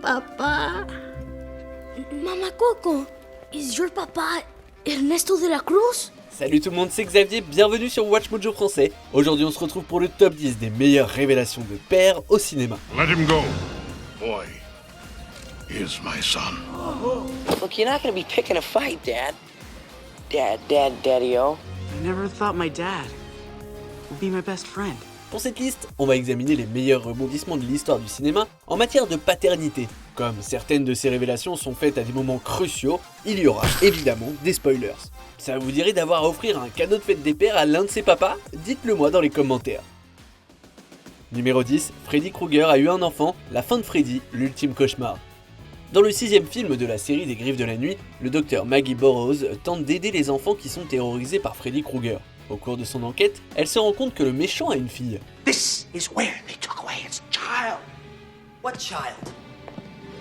Papa. Mama Coco, is your papa Ernesto de la Cruz? Salut tout le monde, c'est Xavier, bienvenue sur Watch Mojo français. Aujourd'hui on se retrouve pour le top 10 des meilleures révélations de père au cinéma. Let him go. Boy is my son. Look, you're not gonna be picking a fight, Dad. Daddy-o. I never thought my dad would be my best friend. Pour cette liste, on va examiner les meilleurs rebondissements de l'histoire du cinéma en matière de paternité. Comme certaines de ces révélations sont faites à des moments cruciaux, il y aura évidemment des spoilers. Ça vous dirait d'avoir à offrir un cadeau de fête des pères à l'un de ses papas? Dites-le moi dans les commentaires. Numéro 10, Freddy Krueger a eu un enfant, la fin de Freddy, l'ultime cauchemar. Dans le 6e film de la série des Griffes de la Nuit, le docteur Maggie Burroughs tente d'aider les enfants qui sont terrorisés par Freddy Krueger. Au cours de son enquête, elle se rend compte que le méchant a une fille. This is where they took away its child. What child?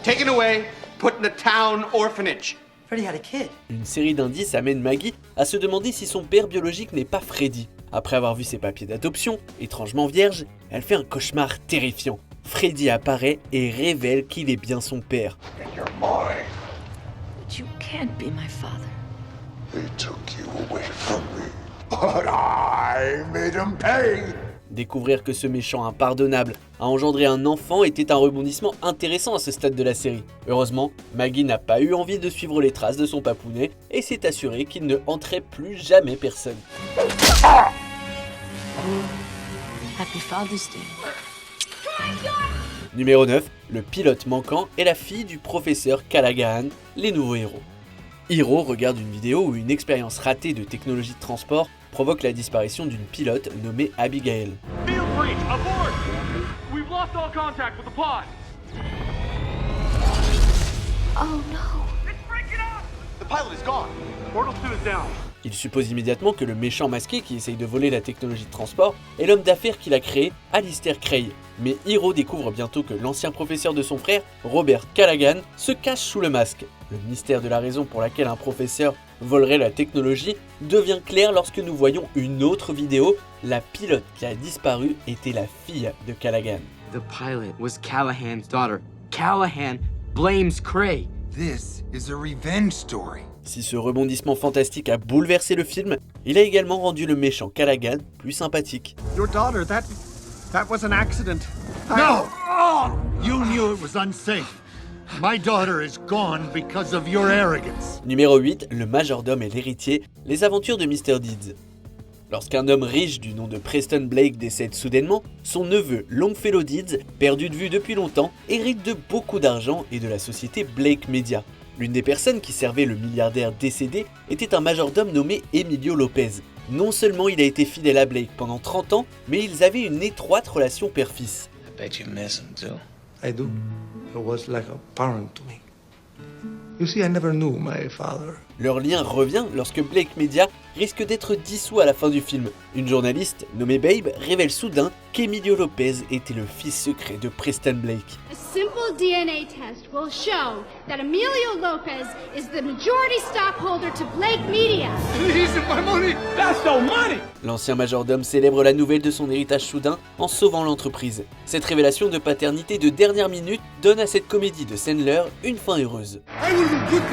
Taken away, put in a town orphanage. Freddy had a kid. Une série d'indices amène Maggie à se demander si son père biologique n'est pas Freddy. Après avoir vu ses papiers d'adoption, étrangement vierges, elle fait un cauchemar terrifiant. Freddy apparaît et révèle qu'il est bien son père. You're mine. But you can't be my father. They took you away from me. But I made him pay. Découvrir que ce méchant impardonnable a engendré un enfant était un rebondissement intéressant à ce stade de la série. Heureusement, Maggie n'a pas eu envie de suivre les traces de son papounet et s'est assurée qu'il ne hanterait plus jamais personne. Happy Father's Day. Numéro 9, le pilote manquant est la fille du professeur Callaghan, les nouveaux héros. Hiro regarde une vidéo où une expérience ratée de technologie de transport provoque la disparition d'une pilote nommée Abigail. Field breach, abort! We've lost all contact with the pod. Oh no. It's breaking up! The pilot is gone. Portal 2 is down. Il suppose immédiatement que le méchant masqué qui essaye de voler la technologie de transport est l'homme d'affaires qu'il a créé, Alistair Cray. Mais Hiro découvre bientôt que l'ancien professeur de son frère, Robert Callaghan, se cache sous le masque. Le mystère de la raison pour laquelle un professeur volerait la technologie devient clair lorsque nous voyons une autre vidéo. La pilote qui a disparu était la fille de Callaghan. The pilot was Callahan's daughter. Callahan blames Cray. This is a revenge story. Si ce rebondissement fantastique a bouleversé le film, il a également rendu le méchant Callaghan plus sympathique. Your daughter, that was an accident. No! You knew it was unsafe. My daughter is gone because of your arrogance. Numéro 8, le majordome et l'héritier, les aventures de Mr. Deeds. Lorsqu'un homme riche du nom de Preston Blake décède soudainement, son neveu Longfellow Deeds, perdu de vue depuis longtemps, hérite de beaucoup d'argent et de la société Blake Media. L'une des personnes qui servait le milliardaire décédé était un majordome nommé Emilio Lopez. Non seulement il a été fidèle à Blake pendant 30 ans, mais ils avaient une étroite relation père-fils. I bet you miss him too. I do. He was like a parent to me. You see, I never knew my father. Leur lien revient lorsque Blake Media risque d'être dissous à la fin du film. Une journaliste nommée Babe révèle soudain qu'Emilio Lopez était le fils secret de Preston Blake. A simple DNA test will show that Emilio Lopez is the majority stockholder to Blake Media. L'ancien majordome célèbre la nouvelle de son héritage soudain en sauvant l'entreprise. Cette révélation de paternité de dernière minute donne à cette comédie de Sandler une fin heureuse. Good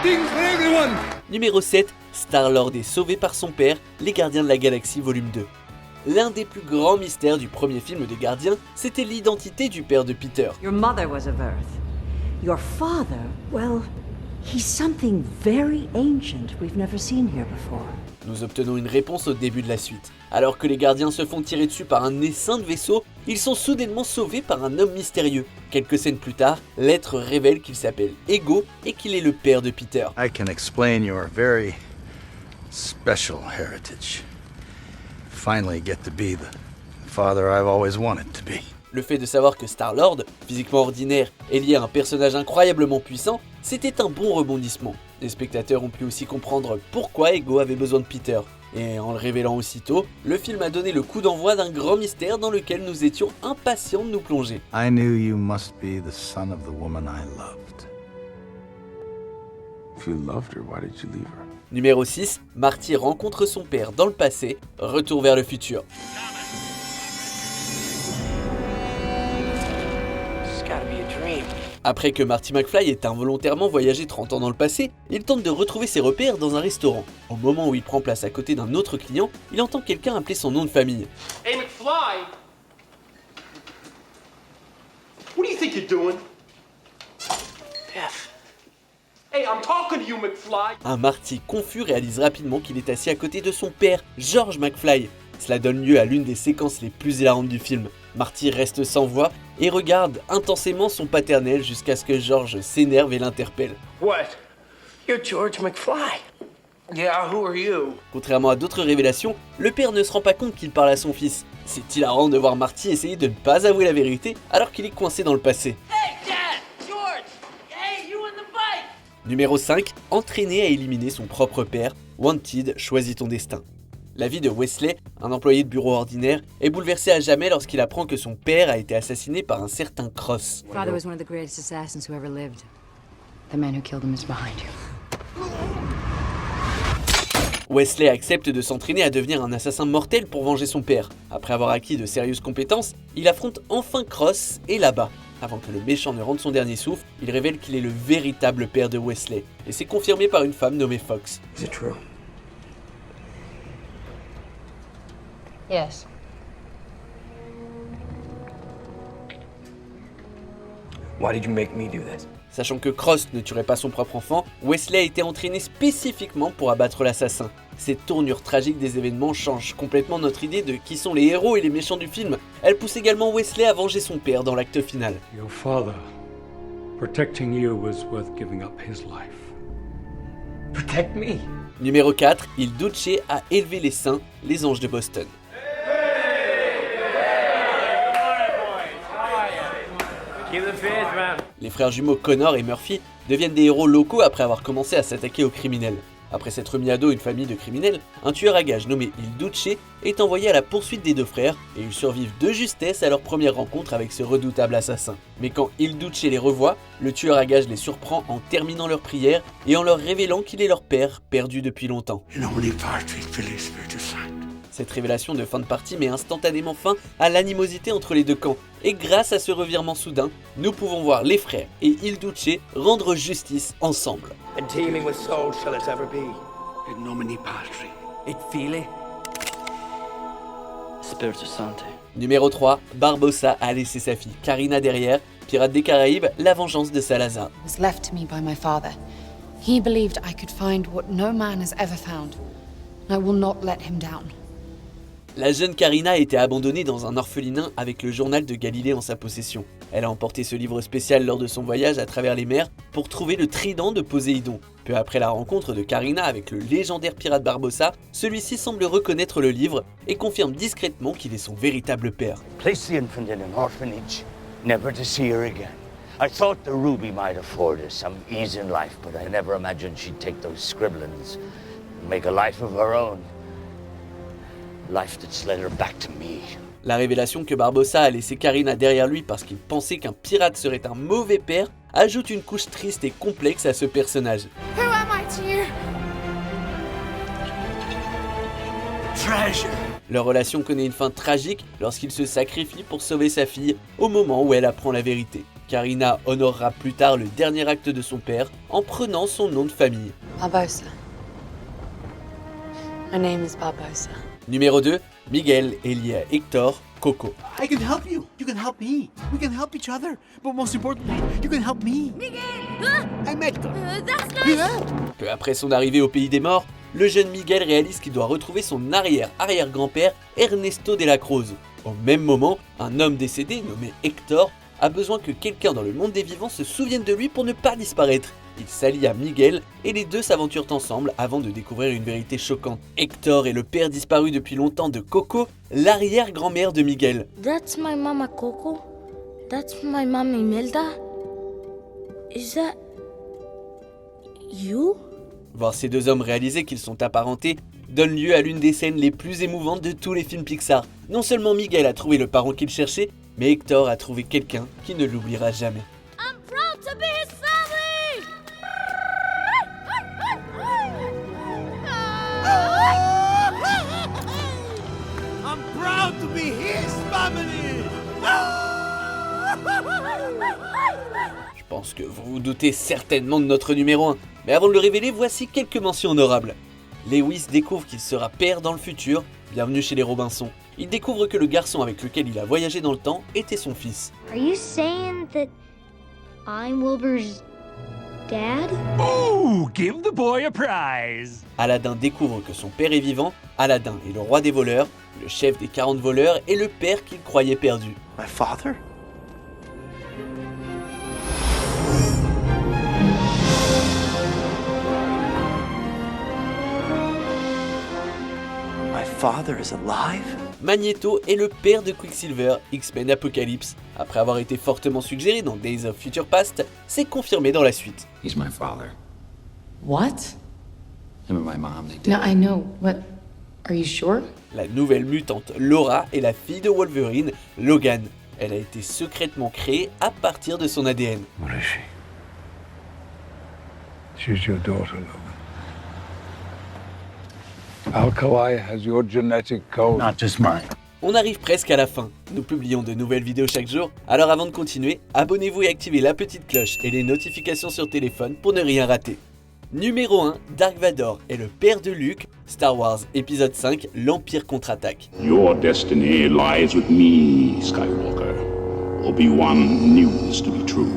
things for everyone. Numéro 7, Star-Lord est sauvé par son père, Les Gardiens de la Galaxie volume 2. L'un des plus grands mystères du premier film des Gardiens, c'était l'identité du père de Peter. Your mother was of Earth. Your father, well, he's something very ancient we've never seen here before. Nous obtenons une réponse au début de la suite. Alors que les gardiens se font tirer dessus par un essaim de vaisseau, ils sont soudainement sauvés par un homme mystérieux. Quelques scènes plus tard, l'être révèle qu'il s'appelle Ego et qu'il est le père de Peter. I can explain your very special heritage. Finally get to be the father I've always wanted to be. Le fait de savoir que Star-Lord, physiquement ordinaire, est lié à un personnage incroyablement puissant, c'était un bon rebondissement. Les spectateurs ont pu aussi comprendre pourquoi Ego avait besoin de Peter. Et en le révélant aussitôt, le film a donné le coup d'envoi d'un grand mystère dans lequel nous étions impatients de nous plonger. I knew you must be the son of the woman I loved. If you loved her, why did you leave her? Numéro 6, Marty rencontre son père dans le passé, retour vers le futur. Après que Marty McFly ait involontairement voyagé 30 ans dans le passé, il tente de retrouver ses repères dans un restaurant. Au moment où il prend place à côté d'un autre client, il entend quelqu'un appeler son nom de famille. Hey, McFly! What do you think you're doing? F. Hey, I'm talking to you, McFly! Un Marty confus réalise rapidement qu'il est assis à côté de son père, George McFly. Cela donne lieu à l'une des séquences les plus hilarantes du film. Marty reste sans voix et regarde intensément son paternel jusqu'à ce que George s'énerve et l'interpelle. What? You're George McFly. Yeah, who are you? Contrairement à d'autres révélations, le père ne se rend pas compte qu'il parle à son fils. C'est hilarant de voir Marty essayer de ne pas avouer la vérité alors qu'il est coincé dans le passé. Hey, Dad! George! Hey, you in the bike! Numéro 5. Entraîné à éliminer son propre père, Wanted choisit ton destin. La vie de Wesley, un employé de bureau ordinaire, est bouleversée à jamais lorsqu'il apprend que son père a été assassiné par un certain Cross. Father was one of the greatest assassins who ever lived. The man who killed him is behind you. Wesley accepte de s'entraîner à devenir un assassin mortel pour venger son père. Après avoir acquis de sérieuses compétences, il affronte enfin Cross et là-bas. Avant que le méchant ne rende son dernier souffle, il révèle qu'il est le véritable père de Wesley. Et c'est confirmé par une femme nommée Fox. Is it true? Yes. Why did you make me do this? Sachant que Cross ne tuerait pas son propre enfant, Wesley a été entraîné spécifiquement pour abattre l'assassin. Cette tournure tragique des événements change complètement notre idée de qui sont les héros et les méchants du film. Elle pousse également Wesley à venger son père dans l'acte final. Your father, protecting you was worth giving up his life. Protect me? Numéro 4, Il Duce a élevé les saints, les anges de Boston. Les frères jumeaux Connor et Murphy deviennent des héros locaux après avoir commencé à s'attaquer aux criminels. Après s'être mis à dos une famille de criminels, un tueur à gages nommé Il Duce est envoyé à la poursuite des deux frères et ils survivent de justesse à leur première rencontre avec ce redoutable assassin. Mais quand Il Duce les revoit, le tueur à gages les surprend en terminant leur prière et en leur révélant qu'il est leur père, perdu depuis longtemps. Cette révélation de fin de partie met instantanément fin à l'animosité entre les deux camps. Et grâce à ce revirement soudain, nous pouvons voir les frères et Il Duce rendre justice ensemble. And teeming with soul shall it ever be. In nomine Patri. Et Filii. Spiritus Sancti. Numéro 3, Barbossa a laissé sa fille Karina derrière. Pirates des Caraïbes, la vengeance de Salazar. Was left to me by my father. He believed I could find what no man has ever found. I will not let him down. La jeune Karina a été abandonnée dans un orphelinat avec le journal de Galilée en sa possession. Elle a emporté ce livre spécial lors de son voyage à travers les mers pour trouver le trident de Poséidon. Peu après la rencontre de Karina avec le légendaire pirate Barbossa, celui-ci semble reconnaître le livre et confirme discrètement qu'il est son véritable père. Place the infant in an orphanage, never to see her again. I thought the ruby might afford her some ease in life, but I never imagined she'd take those scribblings and make a life of her own. Life that's led her back to me. La révélation que Barbossa a laissé Karina derrière lui parce qu'il pensait qu'un pirate serait un mauvais père ajoute une couche triste et complexe à ce personnage. Who am I to you? Treasure. Leur relation connaît une fin tragique lorsqu'il se sacrifie pour sauver sa fille au moment où elle apprend la vérité. Karina honorera plus tard le dernier acte de son père en prenant son nom de famille. Barbossa. My name is Barbossa. Numéro 2, Miguel est lié à Hector, Coco. I can help you. You can help me. We can help each other. But most importantly, you can help me. Miguel! Huh? I'm Hector. That's nice! Yeah. Peu après son arrivée au pays des morts, le jeune Miguel réalise qu'il doit retrouver son arrière-arrière-grand-père Ernesto de la Cruz. Au même moment, un homme décédé nommé Hector a besoin que quelqu'un dans le monde des vivants se souvienne de lui pour ne pas disparaître. Il s'allie à Miguel et les deux s'aventurent ensemble avant de découvrir une vérité choquante. Hector est le père disparu depuis longtemps de Coco, l'arrière-grand-mère de Miguel. That's my mama Coco. That's my mama Imelda. Is that you? Voir ces deux hommes réaliser qu'ils sont apparentés donne lieu à l'une des scènes les plus émouvantes de tous les films Pixar. Non seulement Miguel a trouvé le parent qu'il cherchait, mais Hector a trouvé quelqu'un qui ne l'oubliera jamais. I'm proud to be his family! I'm proud to be his family. Je pense que vous vous doutez certainement de notre numéro 1, mais avant de le révéler, voici quelques mentions honorables. Lewis découvre qu'il sera père dans le futur, bienvenue chez les Robinson. Il découvre que le garçon avec lequel il a voyagé dans le temps était son fils. Are you saying that I'm Wilbur's dad? Ooh, give the boy a prize. Aladdin découvre que son père est vivant, Aladdin est le roi des voleurs, le chef des 40 voleurs et le père qu'il croyait perdu. My father? My father is alive? Magneto est le père de Quicksilver, X-Men Apocalypse. Après avoir été fortement suggéré dans Days of Future Past, c'est confirmé dans la suite. He's my father. What? Him and my mom, they did. No, I know, but are you sure? La nouvelle mutante Laura est la fille de Wolverine, Logan. Elle a été secrètement créée à partir de son ADN. What is she? She's your daughter, Logan. Alkali has your genetic code. Not just mine. On arrive presque à la fin. Nous publions de nouvelles vidéos chaque jour, alors avant de continuer, abonnez-vous et activez la petite cloche et les notifications sur téléphone pour ne rien rater. Numéro 1, Dark Vador est le père de Luke, Star Wars épisode 5, l'Empire contre-attaque. Your destiny lies with me, Skywalker. Obi-Wan knew this to be true.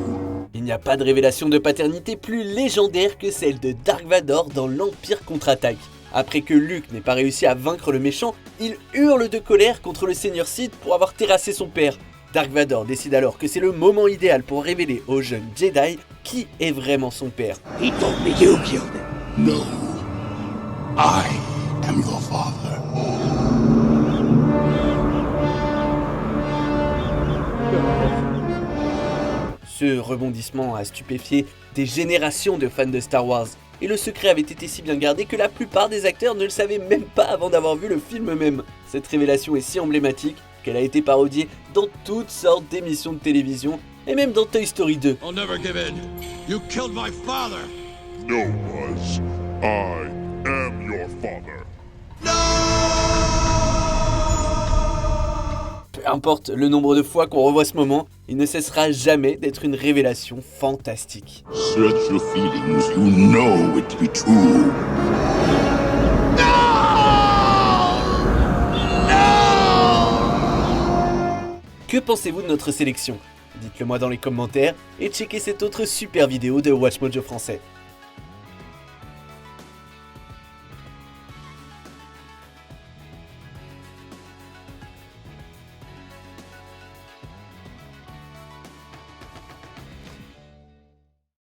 Il n'y a pas de révélation de paternité plus légendaire que celle de Dark Vador dans l'Empire contre-attaque. Après que Luke n'ait pas réussi à vaincre le méchant, il hurle de colère contre le Seigneur Sith pour avoir terrassé son père. Dark Vador décide alors que c'est le moment idéal pour révéler au jeune Jedi qui est vraiment son père. He told me you killed him. No. I am your father. Ce rebondissement a stupéfié des générations de fans de Star Wars. Et le secret avait été si bien gardé que la plupart des acteurs ne le savaient même pas avant d'avoir vu le film même. Cette révélation est si emblématique qu'elle a été parodiée dans toutes sortes d'émissions de télévision et même dans Toy Story 2. I'll never give in. You killed my father. No, Buzz. I am your father. Peu importe le nombre de fois qu'on revoit ce moment, il ne cessera jamais d'être une révélation fantastique. Search your feelings. You know it to be true. Que pensez-vous de notre sélection? Dites-le moi dans les commentaires et checkez cette autre super vidéo de Watch Mojo français.